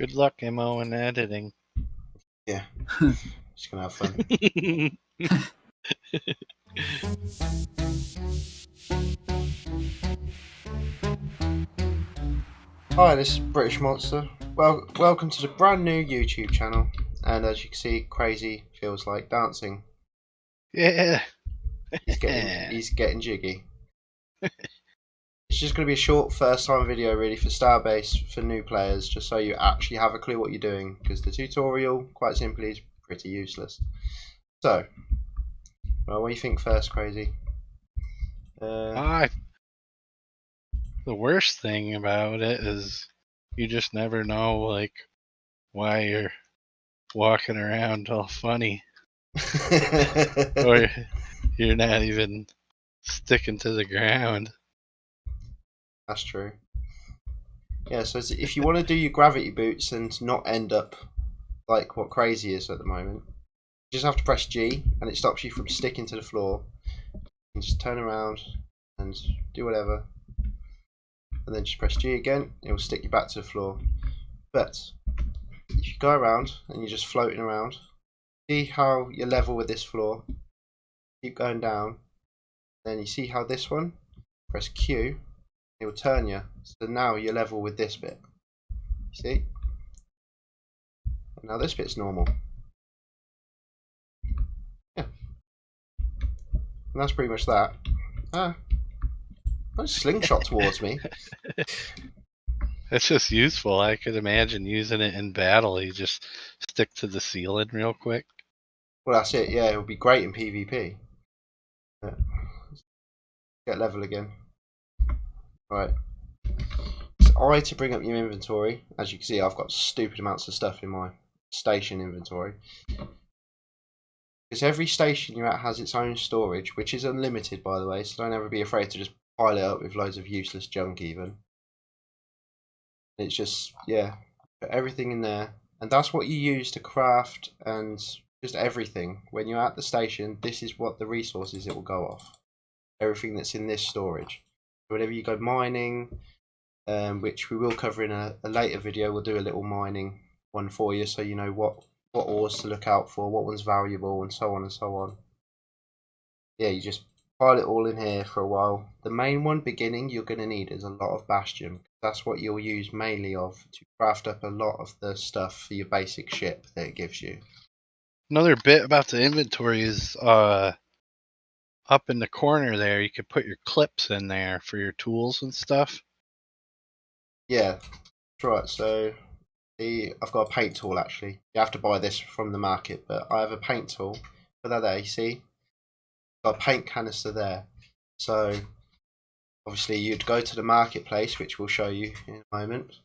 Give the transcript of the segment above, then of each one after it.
Good luck, Mo, in editing. Yeah, just gonna have fun. Hi, this is British Monster. Welcome to the brand new YouTube channel. And as you can see, Crazy feels like dancing. Yeah. He's getting jiggy. It's just going to be a short first time video really for Starbase for new players, just so you actually have a clue what you're doing, because the tutorial, quite simply, is pretty useless. So, well, what do you think first, Crazy? The worst thing about it is you just never know, like, why you're walking around all funny, or you're not even sticking to the ground. That's true. Yeah, so if you want to do your gravity boots and not end up like what Crazy is at the moment, you just have to press G and it stops you from sticking to the floor. You just turn around and do whatever, and then just press G again, it will stick you back to the floor. But if you go around and you're just floating around, see how you're level with this floor, keep going down, then you see how this one, press Q, it will turn you, so now you're level with this bit. See? Now this bit's normal. Yeah. And that's pretty much that. Don't slingshot towards me. It's just useful. I could imagine using it in battle. You just stick to the ceiling real quick. Well, that's it. Yeah, it would be great in PvP. Yeah. Get level again. Right. It's I to bring up your inventory. As you can see, I've got stupid amounts of stuff in my station inventory. Because every station you're at has its own storage, which is unlimited, by the way. So don't ever be afraid to just pile it up with loads of useless junk, even. It's just, yeah, put everything in there. And that's what you use to craft and just everything. When you're at the station, this is what the resources it will go off. Everything that's in this storage. Whenever you go mining, which we will cover in a later video, we'll do a little mining one for you so you know what ores to look out for, what one's valuable, and so on and so on. Yeah, you just pile it all in here for a while. The main one, beginning, you're going to need is a lot of bastion. That's what you'll use mainly of to craft up a lot of the stuff for your basic ship that it gives you. Another bit about the inventory is up in the corner there, you could put your clips in there for your tools and stuff. Yeah, that's right. So I've got a paint tool actually. You have to buy this from the market, but I have a paint tool. Put that there, you see? Got a paint canister there. So obviously you'd go to the marketplace, which we'll show you in a moment.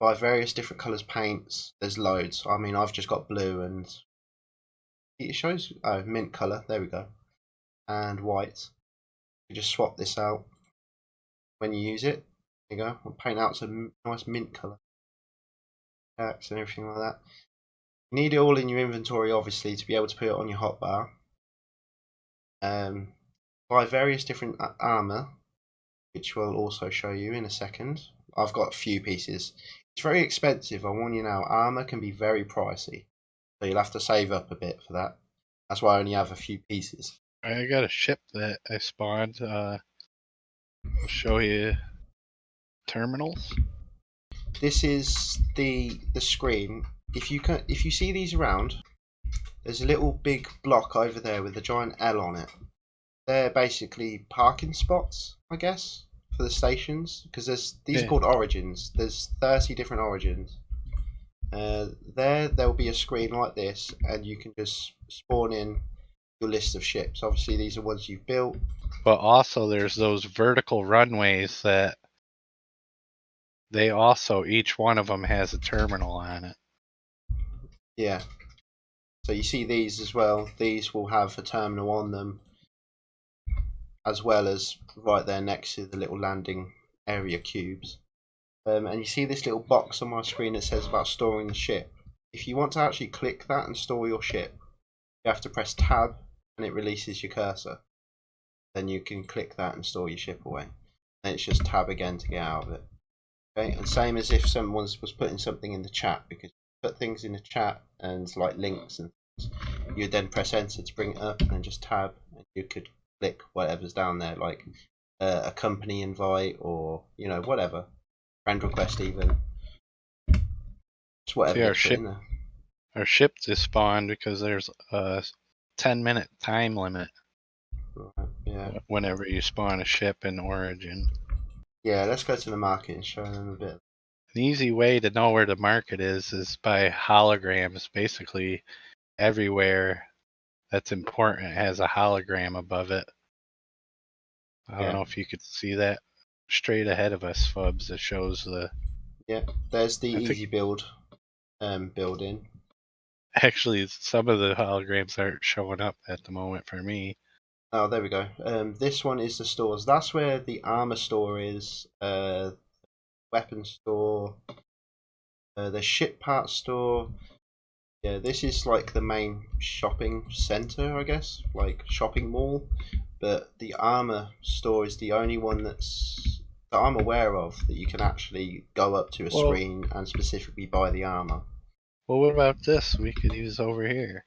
Buy various different colours paints. There's loads. I mean, I've just got blue and it shows mint colour. There we go, and white. You just swap this out when you use it. There you go. I'll paint out some nice mint colour packs and everything like that. You need it all in your inventory, obviously, to be able to put it on your hotbar. Buy various different armour, which we'll also show you in a second. I've got a few pieces. It's very expensive, I warn you now. Armour can be very pricey, so you'll have to save up a bit for that. That's why I only have a few pieces. I got a ship that I spawned. I'll show you terminals. This is the screen. If you see these around, there's a little big block over there with a giant L on it. They're basically parking spots, I guess, for the stations, because these are called origins. There's 30 different origins. There'll be a screen like this, and you can just spawn in your list of ships. Obviously, these are ones you've built. But also, there's those vertical runways that they also, each one of them has a terminal on it. Yeah. So you see these as well. These will have a terminal on them, as well as right there next to the little landing area cubes. And you see this little box on my screen that says about storing the ship. If you want to actually click that and store your ship, you have to press tab and it releases your cursor. Then you can click that and store your ship away. And it's just tab again to get out of it. Okay, and same as if someone was putting something in the chat, because you put things in the chat and like links and things, you'd then press enter to bring it up and then just tab, and you could click whatever's down there, like a company invite or whatever, friend request even, just whatever See, gets put in there. our ship just spawned because there's a 10-minute time limit Right, yeah. whenever you spawn a ship in Origin. Yeah, let's go to the market and show them a bit. An easy way to know where the market is by holograms. Basically, everywhere that's important has a hologram above it. I don't Yeah, know if you could see that straight ahead of us, Fubs. It shows the. yeah. There's the I think easy build building. actually some of the holograms aren't showing up at the moment for me. Oh, there we go. This one is the stores. That's where the armor store is. Weapon store. The ship part store. Yeah, this is like the main shopping center, I guess, like shopping mall. But the armor store is the only one that I'm aware of that you can actually go up to a Well, screen and specifically buy the armor. what about this? We could use over here.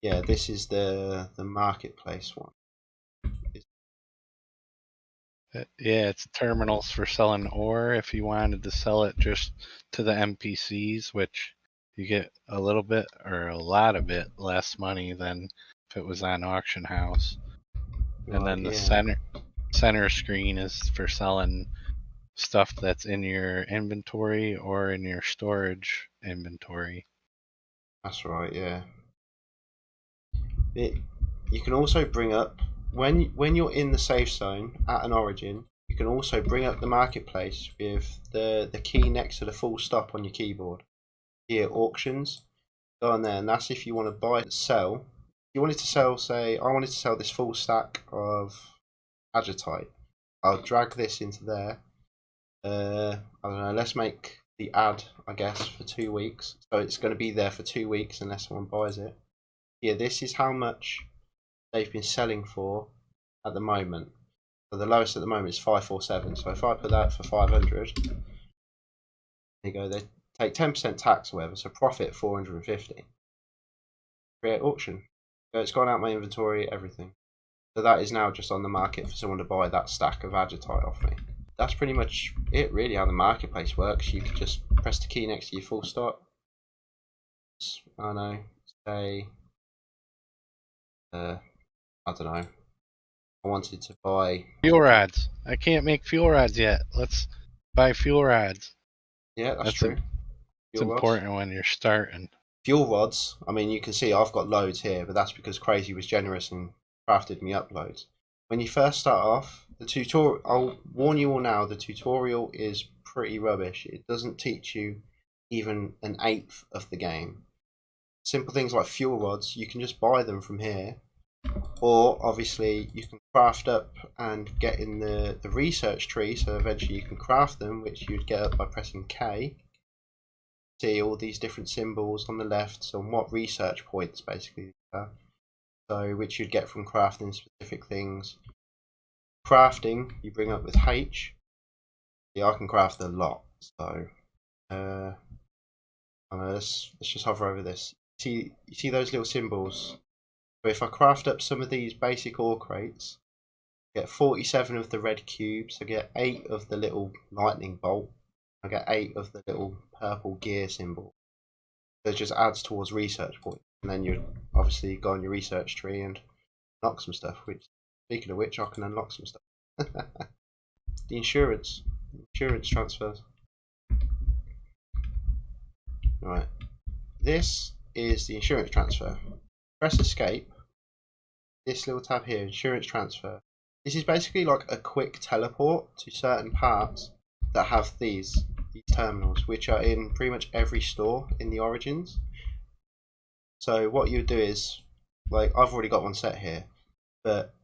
Yeah, this is the marketplace one. Yeah, it's terminals for selling ore. If you wanted to sell it just to the NPCs, which you get a little bit or a lot of it less money than if it was on auction house. And Right, then the yeah, center screen is for selling stuff that's in your inventory or in your storage inventory. that's right, yeah. It, you can also bring up when you're in the safe zone at an origin. You can also bring up the marketplace with the key next to the full stop on your keyboard. Here, auctions. Go on there, and that's if you want to buy and sell. If you wanted to sell, say, I wanted to sell this full stack of agitite. I'll drag this into there. I don't know. Let's make the ad, I guess, for 2 weeks. So it's going to be there for 2 weeks unless someone buys it. Yeah, this is how much they've been selling for at the moment. So the lowest at the moment is 547. So if I put that for 500, there you go. They take 10% tax or whatever, so profit 450. Create auction. So it's gone out my inventory, everything. So that is now just on the market for someone to buy that stack of agitite off me. That's pretty much it, really, how the marketplace works. You can just press the key next to your full stop. I know, say, I don't know. I wanted to buy. Fuel rods. I can't make fuel rods yet. Let's buy fuel rods. Yeah, that's That's a, true. it's Fuel rods. important when you're starting. Fuel rods. I mean, you can see I've got loads here, but that's because Crazy was generous and crafted me up loads. When you first start off, the tutorial. I'll warn you all now. The tutorial is pretty rubbish. It doesn't teach you even an eighth of the game. Simple things like fuel rods, you can just buy them from here, or obviously you can craft up and get in the research tree, so eventually you can craft them, which you'd get up by pressing K. See all these different symbols on the left, so on what research points basically, so which you'd get from crafting specific things. Crafting you bring up with H. Yeah, I can craft a lot, so I don't know, let's just hover over this. You see those little symbols? So if I craft up some of these basic ore crates, I get 47 of the red cubes, I get 8 of the little lightning bolt, I get 8 of the little purple gear symbol. So it just adds towards research points. And then you obviously go on your research tree and unlock some stuff, which, speaking of which, I can unlock some stuff. The insurance transfers. Right, this is the insurance transfer. Press escape. This little tab here, insurance transfer. This is basically like a quick teleport to certain parts that have these terminals, which are in pretty much every store in the Origins. So what you would do is, like, I've already got one set here, but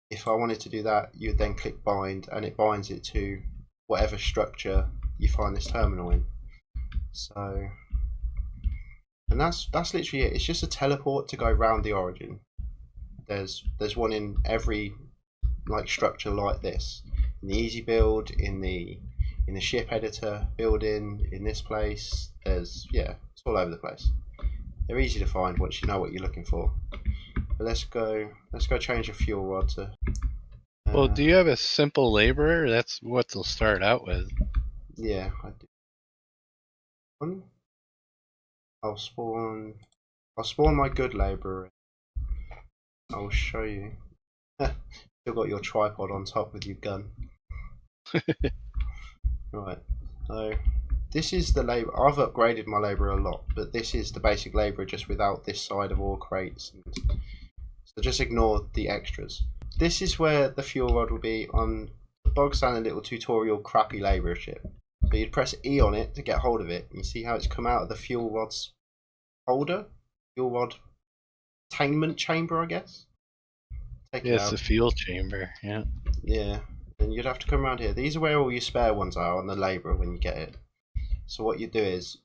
if I wanted to do that, you would then click bind, and it binds it to whatever structure you find this terminal in. So, and that's literally it. It's just a teleport to go around the Origin. There's one in every like structure like this. In the easy build, in the in the ship editor building, in this place. There's, yeah, it's all over the place. They're easy to find once you know what you're looking for. But let's go change the fuel rod to Well, do you have a simple laborer? That's what they'll start out with. yeah, I do. One. I'll spawn my good laborer. I'll show you. Still got your tripod on top with your gun. Right, so this is the labor. I've upgraded my labor a lot, but this is the basic labor just without this side of ore crates. So just ignore the extras. This is where the fuel rod will be on the bog standard little tutorial crappy labor ship. So you'd press E on it to get hold of it. You see how it's come out of the fuel rod's holder? Fuel rod attainment chamber, I guess. Take Yeah, it it's out. the fuel chamber. Yeah. Yeah, and you'd have to come around here. These are where all your spare ones are on the labourer when you get it. So what you do is,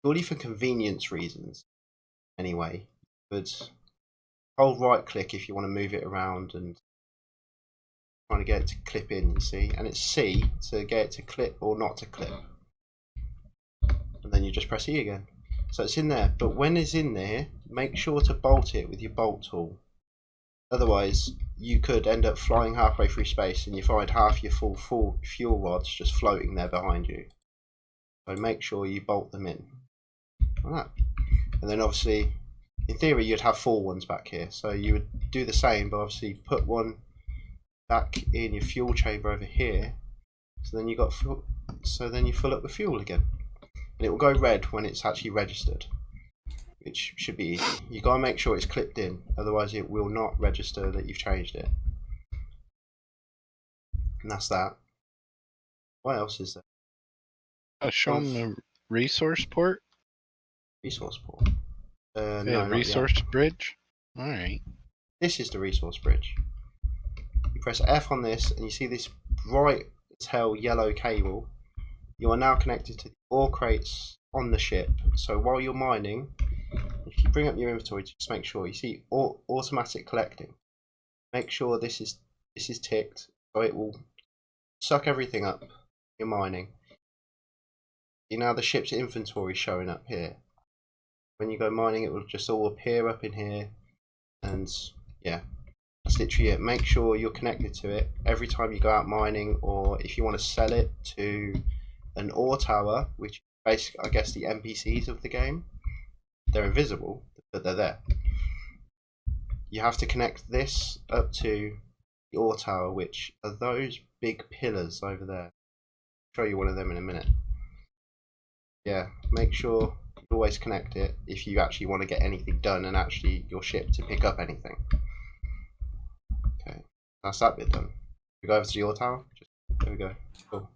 purely for convenience reasons, anyway, but hold right click if you want to move it around and trying to get it to clip in, you see, and it's C to get it to clip or not to clip, and then you just press E again. So it's in there, but when it's in there, make sure to bolt it with your bolt tool. Otherwise, you could end up flying halfway through space and you find half your full fuel rods just floating there behind you. So make sure you bolt them in. Like that. And then obviously, in theory, you'd have full ones back here. So you would do the same, but obviously put one back in your fuel chamber over here. So then you got then you fill up with fuel again, and it will go red when it's actually registered, which should be easy. You gotta make sure it's clipped in, otherwise it will not register that you've changed it. And that's that. What else is there? Show them the resource port. Resource port. Yeah, No, not yet. resource bridge. All right. This is the resource bridge. You press F on this, and you see this bright as hell yellow cable. You are now connected to the ore crates on the ship. So while you're mining, if you bring up your inventory, just make sure you see automatic collecting. Make sure this is ticked, so it will suck everything up. You're mining. You now the ship's inventory showing up here. When you go mining, it will just all appear up in here, and yeah, that's literally it. Make sure you're connected to it every time you go out mining, or if you want to sell it to an ore tower, which basically, I guess, the NPCs of the game. They're invisible, but they're there. You have to connect this up to the ore tower, which are those big pillars over there. I'll show you one of them in a minute. Yeah, make sure you always connect it if you actually want to get anything done and actually your ship to pick up anything. Okay, that's that bit done. We go over to the ore tower. There we go. Cool.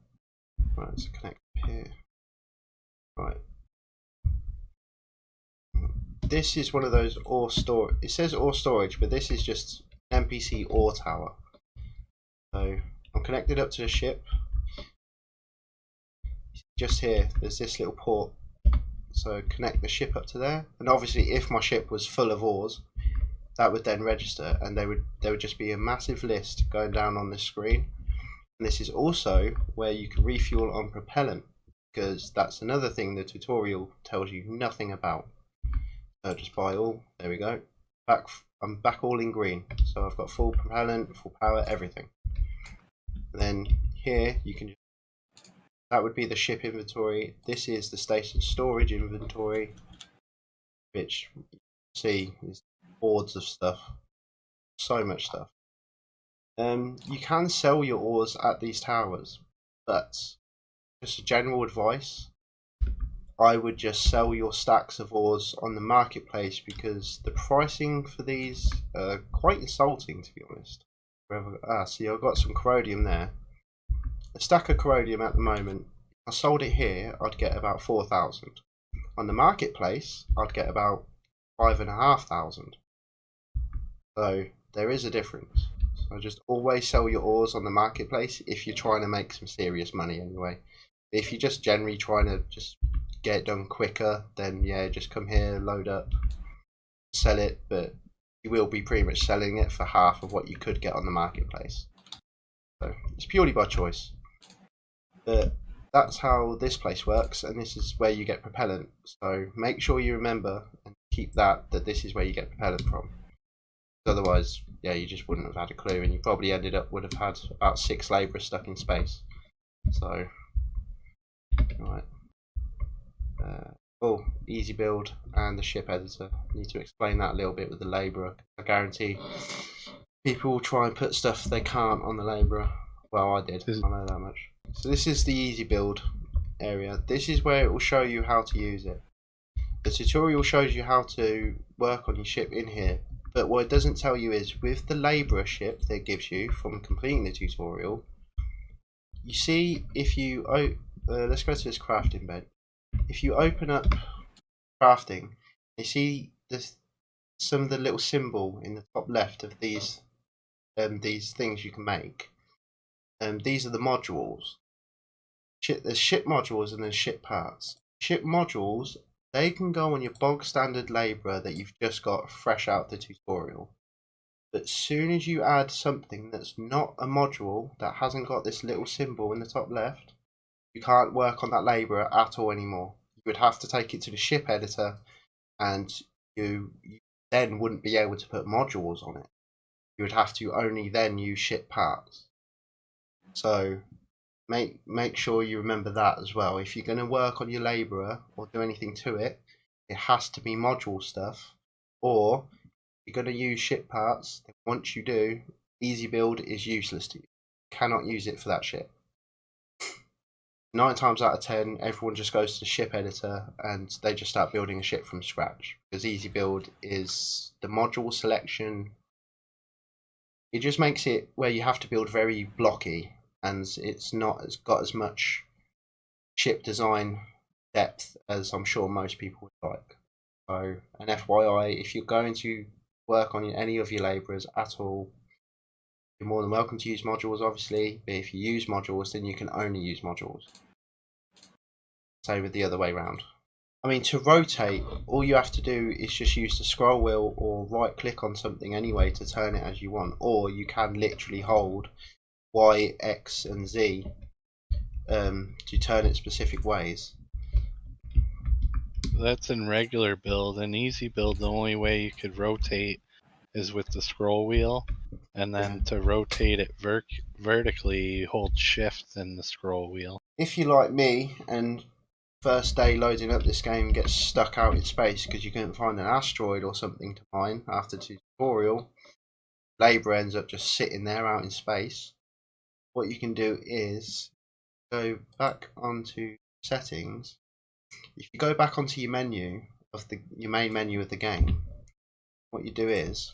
Right, let's connect here. Right. This is one of those ore storage. It says ore storage, but this is just NPC ore tower. So I'm connected up to the ship. Just here, there's this little port. So connect the ship up to there, and obviously, if my ship was full of ores, that would then register, and there would just be a massive list going down on the screen. And this is also where you can refuel on propellant, because that's another thing the tutorial tells you nothing about. So just buy all. There we go. I'm back all in green. So I've got full propellant, full power, everything. And then here you can. That would be the ship inventory. This is the station storage inventory, which you see is boards of stuff. So much stuff. You can sell your ores at these towers, but just a general advice. I would just sell your stacks of ores on the marketplace, because the pricing for these are quite insulting, to be honest. See, I've got some corrodium there. A stack of corrodium at the moment, if I sold it here, I'd get about 4,000. On the marketplace, I'd get about 5,500. So there is a difference. So just always sell your ores on the marketplace if you're trying to make some serious money anyway. If you're just generally trying to just get it done quicker, then yeah, just come here, load up, sell it, but you will be pretty much selling it for half of what you could get on the marketplace. So it's purely by choice. But that's how this place works, and this is where you get propellant. So make sure you remember and keep that this is where you get propellant from. Otherwise, yeah, you just wouldn't have had a clue, and you probably would have had about 6 labourers stuck in space. So, right. Oh, easy build and the ship editor. I need to explain that a little bit with the labourer. I guarantee people will try and put stuff they can't on the labourer. Well, I did. I know that much. So this is the easy build area. This is where it will show you how to use it. The tutorial shows you how to work on your ship in here, but what it doesn't tell you is with the labourer ship that it gives you from completing the tutorial, you see if you let's go to this crafting bed. If you open up crafting, you see this some of the little symbol in the top left of these things you can make. These are the modules. There's ship modules and there's ship parts. Ship modules, they can go on your bog standard labourer that you've just got fresh out the tutorial. But as soon as you add something that's not a module, that hasn't got this little symbol in the top left, you can't work on that labourer at all anymore. You would have to take it to the ship editor, and you then wouldn't be able to put modules on it. You would have to only then use ship parts. So make sure you remember that as well. If you're going to work on your labourer or do anything to it, it has to be module stuff, or you're going to use ship parts. Once you do, easy build is useless to you. You cannot use it for that ship. 9 times out of 10, everyone just goes to the ship editor and they just start building a ship from scratch, because easy build is the module selection. It just makes it where you have to build very blocky, and it's got as much ship design depth as I'm sure most people would like. So, an FYI, if you're going to work on any of your labourers at all, you're more than welcome to use modules, obviously, but if you use modules, then you can only use modules. Same with the other way around. I mean, to rotate, all you have to do is just use the scroll wheel or right click on something anyway to turn it as you want, or you can literally hold Y, X and Z to turn it specific ways. That's in regular build. In easy build, the only way you could rotate is with the scroll wheel, and then to rotate it vertically, you hold shift in the scroll wheel. If you're like me and first day loading up this game gets stuck out in space because you couldn't find an asteroid or something to mine after the tutorial, labor ends up just sitting there out in space, what you can do is go back onto settings. If you go back onto your menu of your main menu of the game, what you do is,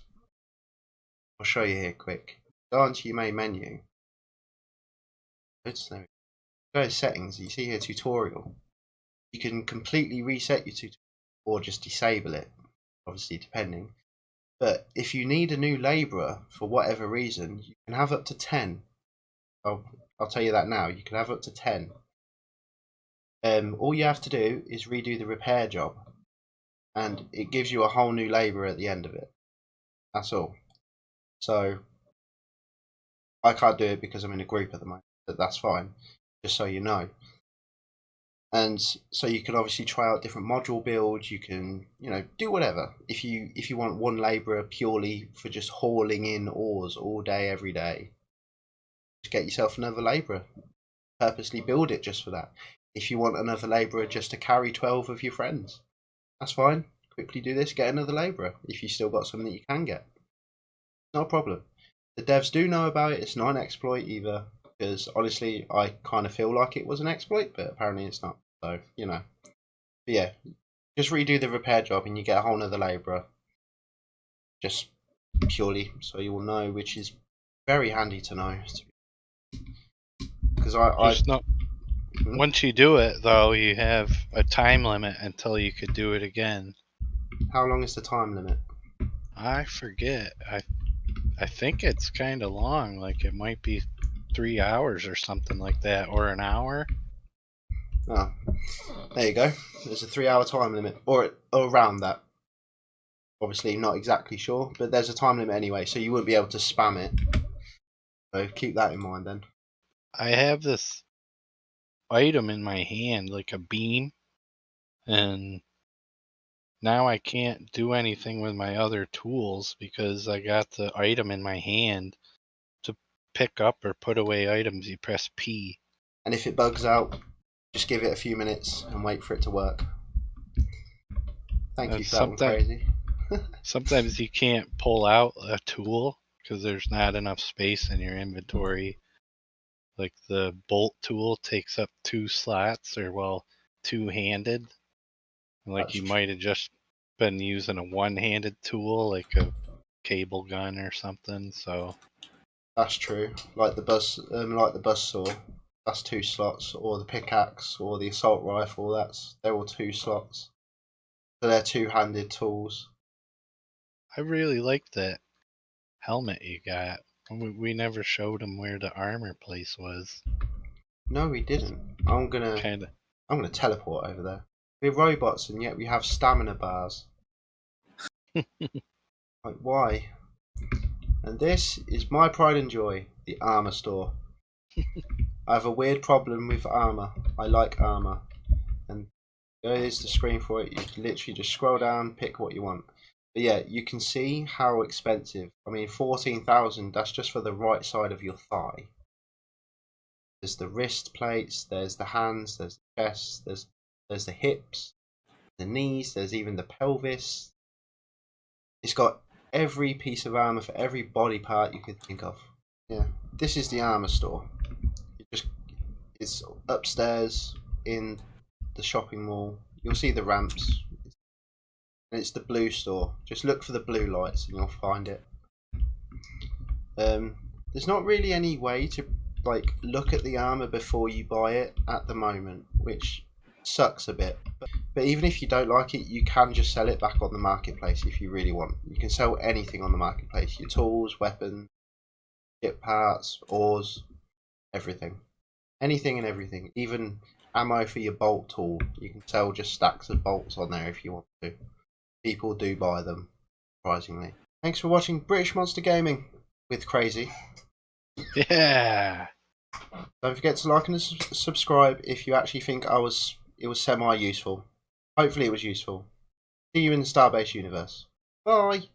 I'll show you here quick. Go onto your main menu. Go to settings. You see here tutorial. You can completely reset your tutorial or just disable it, obviously depending. But if you need a new labourer for whatever reason, you can have up to 10. I'll tell you that now. You can have up to 10. All you have to do is redo the repair job, and it gives you a whole new labourer at the end of it. That's all. So I can't do it because I'm in a group at the moment, but that's fine, just so you know. And so you can obviously try out different module builds. You can, do whatever. If you want one labourer purely for just hauling in ores all day, every day, just get yourself another labourer. Purposely build it just for that. If you want another labourer just to carry 12 of your friends, that's fine. Quickly do this, get another labourer if you still got something that you can get. No problem. The devs do know about it. It's not an exploit either, because honestly, I kind of feel like it was an exploit, but apparently it's not. So, But yeah, just redo the repair job and you get a whole nother labourer. Just purely so you will know, which is very handy to know. Because Once you do it, though, you have a time limit until you could do it again. How long is the time limit? I forget. I think it's kind of long. Like it might be 3 hours or something like that, or an hour. Oh, there you go. There's a 3-hour time limit, or around that. Obviously, not exactly sure, but there's a time limit anyway, so you wouldn't be able to spam it. So keep that in mind then. I have this item in my hand, like a beam, and now I can't do anything with my other tools because I got the item in my hand. To pick up or put away items, you press P. And if it bugs out, just give it a few minutes and wait for it to work. Thank you for that one, Sometimes, Crazy. sometimes you can't pull out a tool because there's not enough space in your inventory. Like the bolt tool takes up 2 slots, or well, two-handed. Like That's you true. might have just been using a one-handed tool, like a cable gun or something. So That's true. Like the buzz saw, that's 2 slots, or the pickaxe, or the assault rifle. They're all 2 slots. So they're two-handed tools. I really like that helmet you got. We never showed him where the armor place was. No, we didn't. I'm gonna Kind of. I'm gonna teleport over there. We're robots, and yet we have stamina bars. Like why? And this is my pride and joy, the armor store. I have a weird problem with armor. I like armor, and there is the screen for it. You can literally just scroll down, pick what you want. But yeah, you can see how expensive. I mean, 14,000. That's just for the right side of your thigh. There's the wrist plates. There's the hands. There's the chest. There's the hips, the knees. There's even the pelvis. It's got every piece of armor for every body part you could think of. Yeah, this is the armor store. It's upstairs in the shopping mall. You'll see the ramps. And it's the blue store. Just look for the blue lights and you'll find it. There's not really any way to like look at the armor before you buy it at the moment, which sucks a bit. But even if you don't like it, you can just sell it back on the marketplace if you really want. You can sell anything on the marketplace: your tools, weapons, ship parts, ores, everything, anything and everything. Even ammo for your bolt tool. You can sell just stacks of bolts on there if you want to. People do buy them, surprisingly. Thanks for watching British Monster Gaming with Crazy. Yeah. Don't forget to like and subscribe if you actually think it was semi useful. Hopefully it was useful. See you in the Starbase universe. Bye.